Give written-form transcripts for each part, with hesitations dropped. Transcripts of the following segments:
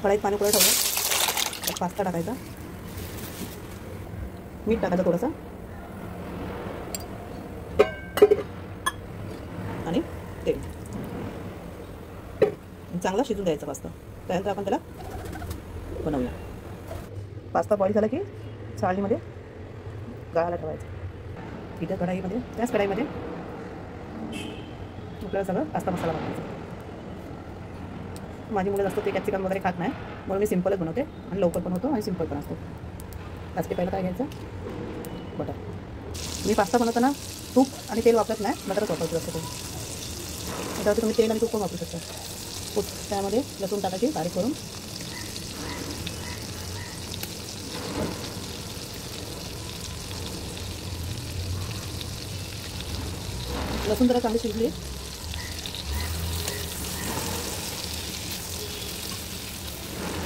कढईत पाणी उकळत ठेवलं, पास्ता टाकायचा, मीठ टाकायचं थोडंसं आणि तेल. चांगला शिजून द्यायचा पास्ता. त्यानंतर आपण त्याला बनवूया. पास्ता बॉईल झाला की चाळणीमध्ये गाळायला ठेवायचं. इथे कढाईमध्ये, त्याच कढाईमध्ये आपल्याला सगळं पास्ता मसाला बनवायचा. माझी मुलं जास्त ते कॅप्सिकम वगैरे खात नाही, म्हणून मी सिंपलच बनवते आणि लवकर पण होतो आणि सिंपल पण असतो. त्यासाठी पहिलं काय घ्यायचं, बटर. मी पास्ता बनवताना तूप आणि तेल वापरत नाही, बटरच वापरतो जास्त करून. त्याच्यावरती तुम्ही तेल आणि तूप पण वापरू शकता. त्यामध्ये लसूण टाकायची बारीक करून, लसूण जरा चांगली शिजली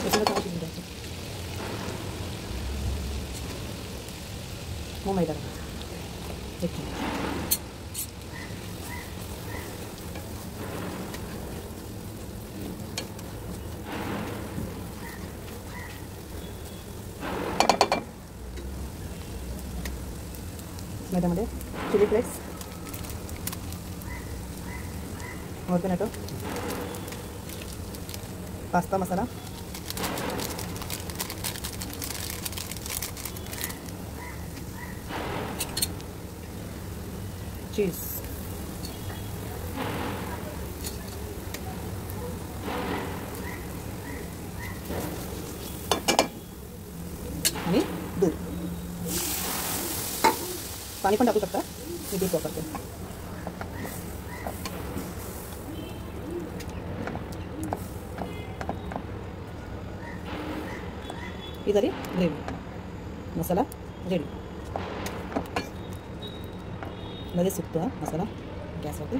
शिजून द्यायचं. मग मैदा टाकायचा. मैद्यामध्ये चिली फ्लेक्स, ऑर्गॅनिटो, पास्ता मसाला, चीज, आणि दूध. पाणी पण टाकू शकता, मी दूध वापरते. ही झाली ग्रेव्ही. मसाला रेडी. लगेच सुकतो हा मसाला गॅसवरती.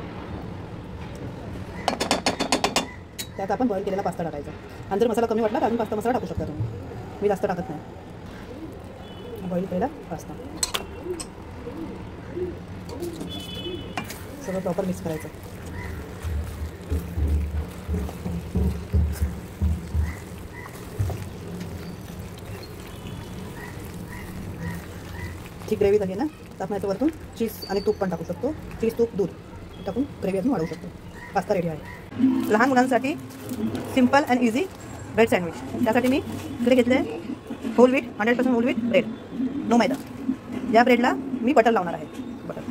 त्यात आपण बॉईल केलेला पास्ता टाकायचा. आणि जर मसाला कमी वाटला तर अजून पास्ता मसाला टाकू शकता तुम्ही. मी जास्त टाकत नाही. बॉईल केलेला पास्ता सगळं प्रॉपर मिक्स करायचं. ही ग्रेव्ही झाली ना, तर आपण याच्या वरतून चीज आणि तूप पण टाकू शकतो. चीज, तूप, दूध टाकून ग्रेव्ही अजून वाढवू शकतो. पास्ता रेडी आहे. लहान मुलांसाठी simple and easy bread sandwich. त्यासाठी मी इकडे घेतले whole wheat, 100% whole wheat bread, no maida. या ब्रेडला मी बटर लावणार आहे. बटर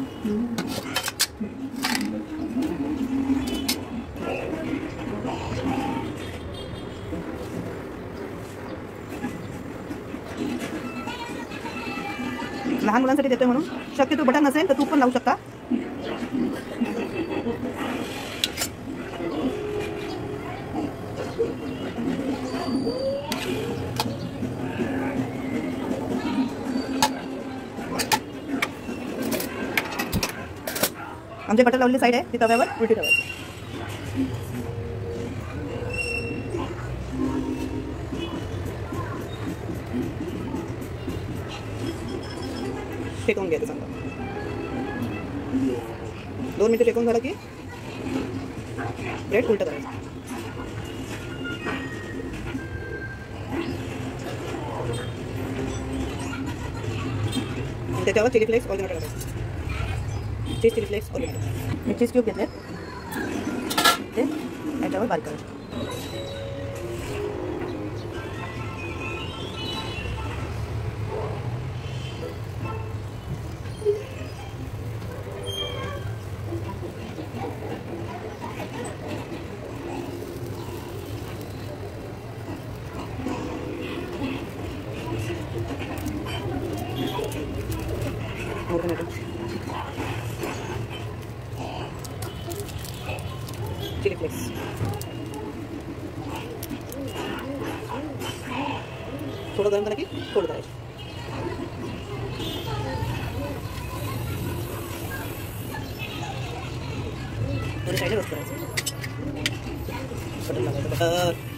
लहान मुलांसाठी देतोय म्हणून शक्यतो बटर नसेल तर तूप पण लावू शकता. आमचे बटर लावलेली साईड आहे ती तव्यावर उलटी ठेवायची. टेकवून घ्यायचं चांगलं. 2 मिनिटं टेकवून झालं की ब्रेड उलटं करायचं. त्याच्यावर चिली फ्लेक्स ऑर्गॅनिटो टाकायचं. चीज, चिली फ्लेक्स ऑर्गॅनिटो. मी चीज क्यूब घेतले ते याच्यावर बारीक करायचं. ऑर्गॅनिटो, चिली फ्लेक्स, थोडं गरम करा की थोडं करायचं. दोन्ही साईडला रोस्ट करायचं. बटर लावायचं. बटर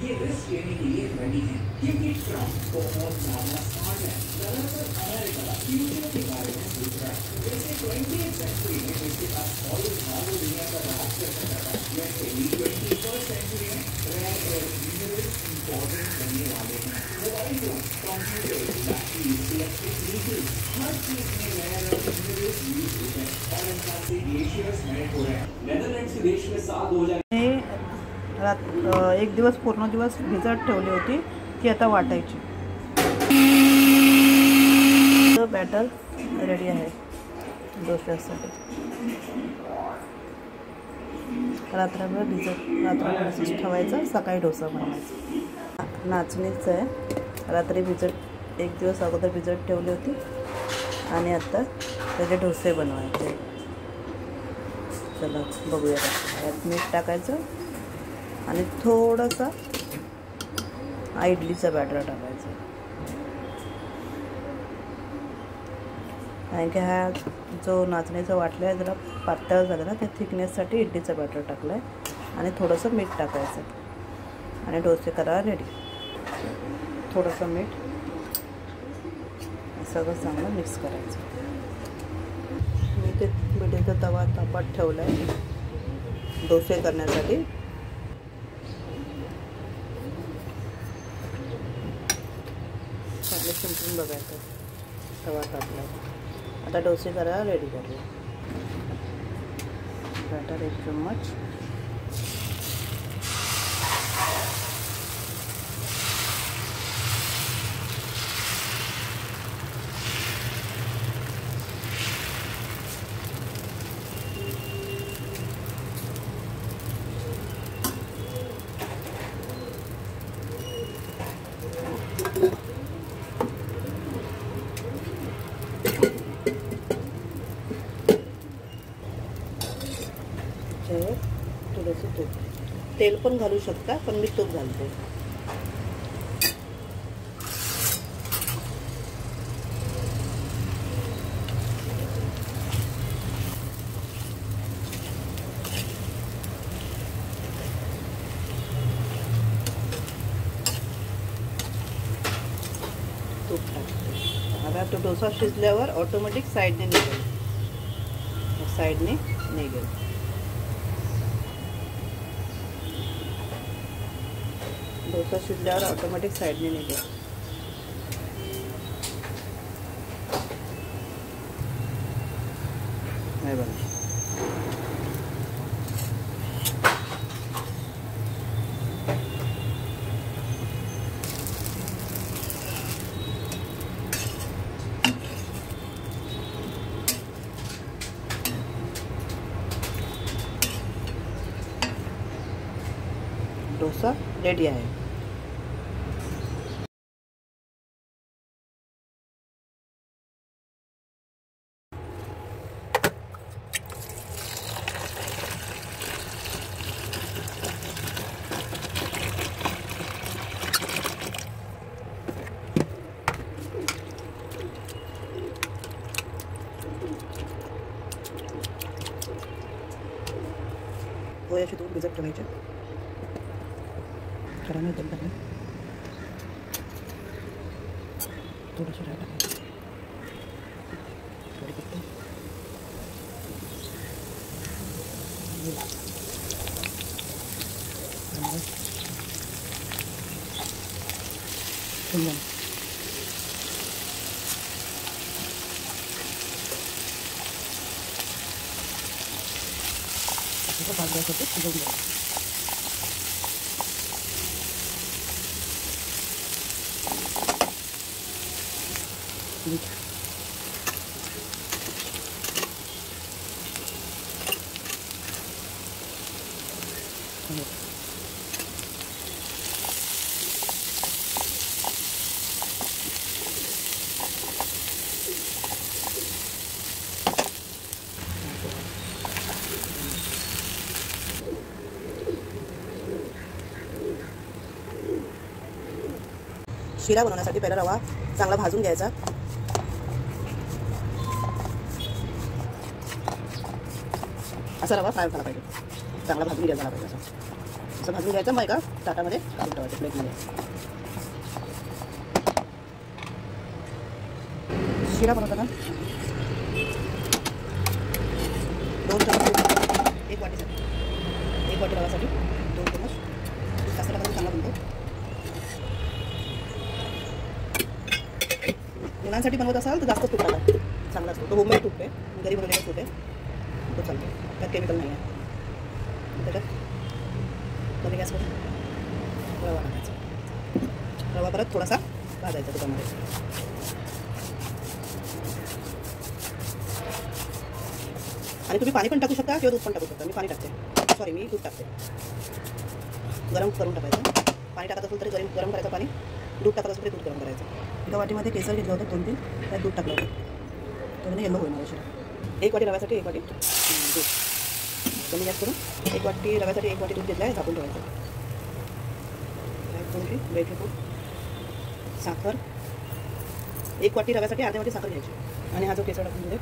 ये रिस्क लेने के लिए रेडी है क्योंकि ट्रम्प बहुत ज्यादा स्मार्ट है। दरअसल अमेरिका फ्यूचर के बारे में सोच रहा है। जैसे 20th सेंचुरी में जिसके पास ऑयल था वो दुनिया का राज कर सकता था, वैसे ही 21st सेंचुरी में रेयर अर्थ मिनरल्स इंपॉर्टेंट बनने वाले हैं। Mobile phone, computer, batteries, electric vehicles, हर चीज में रेयर अर्थ मिनरल्स यूज होते हैं और इनका से ग्लेशियर्स मेल्ट हो रहे हैं। नेदरलैंड्स के देश में साल 2000 एक दिवस पूर्ण दिवस भिजत ठेवली होती ती आता वाटायची। बॅटर रेडी आहे डोश्यासाठी। रात्रभर भिजत ठेवायचं, सकाळी डोसा बनवायचा। नाचणीचं आहे, रात्री भिजत एक दिवस अगोदर भिजत ठेवली होती आणि आता त्याचे डोसे बनवायचे। चला बघूया, यात मीठ टाकायचं आणि थोडंसं इडलीचं बॅटर टाकायचं। कारण की हा जो नाचणीचा वाटला आहे जरा पातळ झालं ना, त्या थिकनेससाठी इडलीचं बॅटर टाकलं आहे आणि थोडंसं मीठ टाकायचं आणि डोसे करा रेडी। थोडंसं मीठ, सगळं चांगलं मिक्स करायचं। मी ते मिठाचा तवा तापत ठेवला आहे डोसे करण्यासाठी। चांगले शिंपडून बघायचं, तवा तापला। आता डोसे करायला रेडी करूया। बॅटर 1 चम्मच, थोडंसं तूप, तेल पण घालू शकता पण मी तूप घालते। तूप टाकते। आता तो डोसा शिजल्यावर ऑटोमॅटिक साईडने निघेल, साईडने निघेल। डोसा शिजल्यावर ऑटोमॅटिक साईडने निघेल। नाही बघा, डोसा रेडी आहे। थोडे असे दूध भिजत ठेवायचे. खड्याने तेल टाकले, थोडीशी डाळ टाकायची, कढीपत्ता, शेंगदाणे, असं 5 गॅस होते शिजवून घ्या. मीठ, शिरा बनवण्यासाठी पहिला रवा चांगला भाजून घ्यायचा. असा रवा फ्राय झाला पाहिजे, चांगला भाजून घ्यायला पाहिजे. असं भाजून घ्यायचं. मग एका ताटामध्ये काढून ठेवायचं, प्लेटमध्ये. शिरा बनवताना 2 चमच, 1 वाटीसाठी 1 वाटी रवासाठी 2 चमच जास्त टाकायचं, चांगला बनतो. मुलांसाठी बनवत असाल तर जास्त तूप टाका, चांगला असतो. तो होममेड तूप आहे, घरी बनवलेला तूप आहे, तो चालतो, त्यात केमिकल नाही आहे. त्याच्यात कमी गॅसवर रवा टाकायचा. रवा परत थोडासा भाजायचा तुपामध्ये. आणि तुम्ही पाणी पण टाकू शकता किंवा दूध पण टाकू शकता. मी पाणी टाकते, सॉरी मी दूध टाकते. गरम करून टाकायचं. पाणी टाकत असेल तरी गरम करायचं पाणी, दूध टाकत असेल तरी दूध गरम करायचं. एका वाटीमध्ये केसर घेतलं होतं 2-3, त्यात दूध टाकलं होतं, त्याने येलो होईल मला शिरा. 1 वाटी रव्यासाठी 1 वाटी दूध. कमी गॅस करून 1 वाटी रव्यासाठी 1 वाटी दूध घेतलं आहे, झाकून ठेवायचं. थोडीशी वेलची पूड, साखर, 1 वाटी रव्यासाठी अर्धी वाटी साखर घ्यायची. आणि हा जो केसर टाकून दूध आहे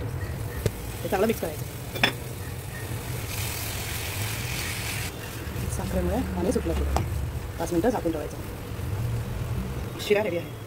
ते चांगलं मिक्स करायचं. साखरेमुळे पाणी सुटलं थोडं. 5 मिनटं झाकून ठेवायचं. शिरा रेडी आहे.